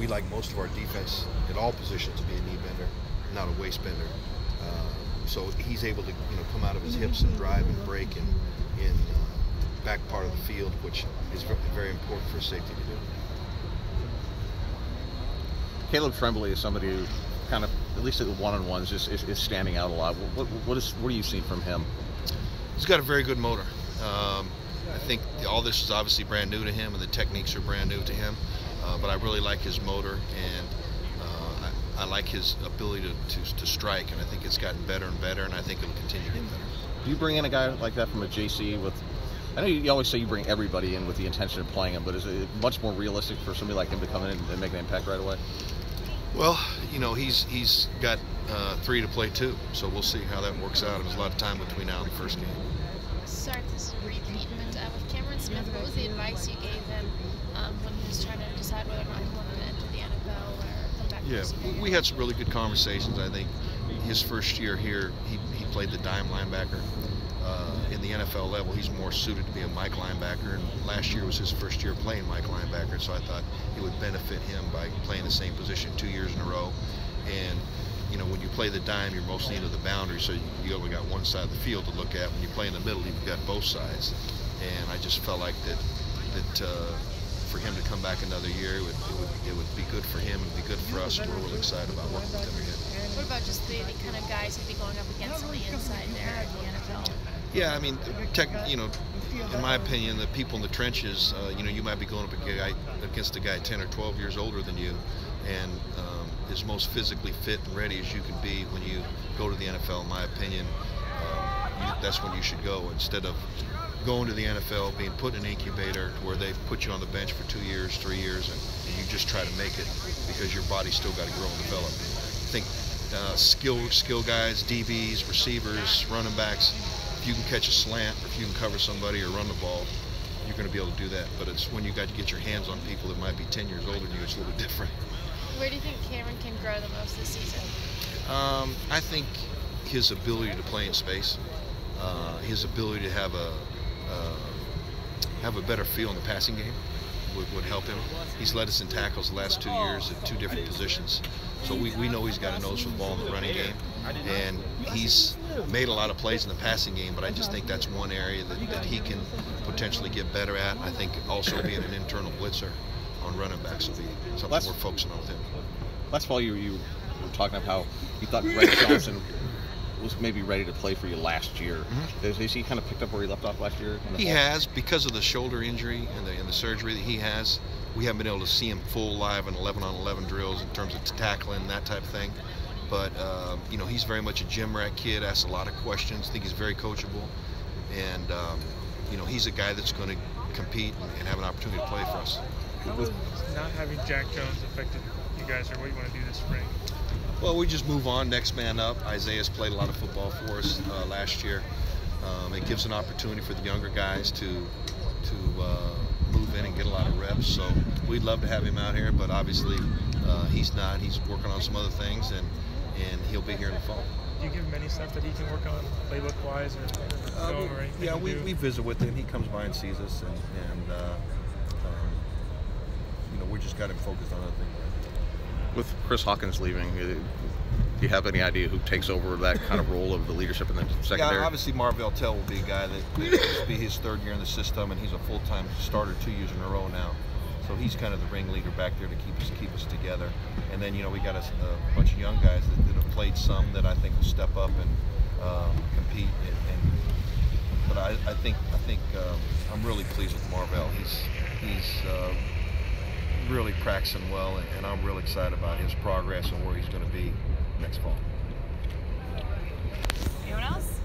we like most of our defense at all positions to be a knee bender, not a waist bender. So he's able to come out of his hips and drive and break in back part of the field, which is very important for safety to do. Caleb Tremblay is somebody who kind of, at least at the one-on-ones, is standing out a lot. What are you seeing from him? He's got a very good motor. I think all this is obviously brand new to him, and the techniques are brand new to him. But I really like his motor, and I like his ability to strike, and I think it's gotten better and better, and I think it'll continue to get better. Do you bring in a guy like that from a JC with? I know you always say you bring everybody in with the intention of playing him, but is it much more realistic for somebody like him to come in and make an impact right away? Well, he's got 3 to play 2, so we'll see how that works out. There's a lot of time between now and the first game. Sorry, this is a repeat, but with Cameron Smith, what was the advice you gave him when he was trying to decide whether or not he wanted to enter the NFL or come back? Yeah, we had some really good conversations. I think his first year here, he played the dime linebacker. In the NFL level, he's more suited to be a Mike linebacker, and last year was his first year playing Mike linebacker, so I thought it would benefit him by playing the same position 2 years in a row. And when you play the dime, you're mostly into the boundary, so you only got one side of the field to look at. When you play in the middle, you've got both sides. And I just felt like that for him to come back another year, it would be good for him and be good for us. We're really excited about working with him again. What about just the kind of guys he'd be going up against on the inside there in the NFL? Yeah, I mean, in my opinion, the people in the trenches, you might be going up against a guy 10 or 12 years older than you, and as most physically fit and ready as you can be when you go to the NFL, in my opinion. That's when you should go, instead of going to the NFL, being put in an incubator where they put you on the bench for 2 years, 3 years, and you just try to make it because your body's still got to grow and develop. I think skill guys, DBs, receivers, running backs, if you can catch a slant, or if you can cover somebody or run the ball, you're going to be able to do that. But it's when you got to get your hands on people that might be 10 years older than you, it's a little bit different. Where do you think Cameron can grow the most this season? I think his ability to play in space, his ability to have a better feel in the passing game would help him. He's led us in tackles the last 2 years at 2 different positions. So we know he's got a nose for the ball in the running game, and he's made a lot of plays in the passing game, but I just think that's one area that he can potentially get better at. I think also being an internal blitzer on running backs will be something we're focusing on with him. Last fall, you were talking about how you thought Greg Johnson was maybe ready to play for you last year. Has he kind of picked up where he left off last year? He has, because of the shoulder injury and the surgery that he has. We haven't been able to see him full live in 11-on-11 drills in terms of tackling and that type of thing. But he's very much a gym rat kid. Asks a lot of questions. I think he's very coachable, and he's a guy that's going to compete and have an opportunity to play for us. How has not having Jack Jones affected you guys, or what you want to do this spring? Well, we just move on, next man up. Isaiah's played a lot of football for us last year. It gives an opportunity for the younger guys to move in and get a lot of reps. So we'd love to have him out here, but obviously he's not. He's working on some other things, and he'll be here in the fall. Do you give him any stuff that he can work on, playbook-wise, or film or anything? Yeah, we visit with him. He comes by and sees us, and we just got him focused on other things. With Chris Hawkins leaving, do you have any idea who takes over that kind of role of the leadership in the secondary? Yeah, obviously Marvell will be a guy that this will be his 3rd year in the system, and he's a full-time starter 2 years in a row now. So he's kind of the ringleader back there to keep us together. And then we got a bunch of young guys that have played some that I think will step up and compete. But I think I'm really pleased with Marvell. He's really practicing well, and I'm really excited about his progress and where he's going to be next fall. Anyone else?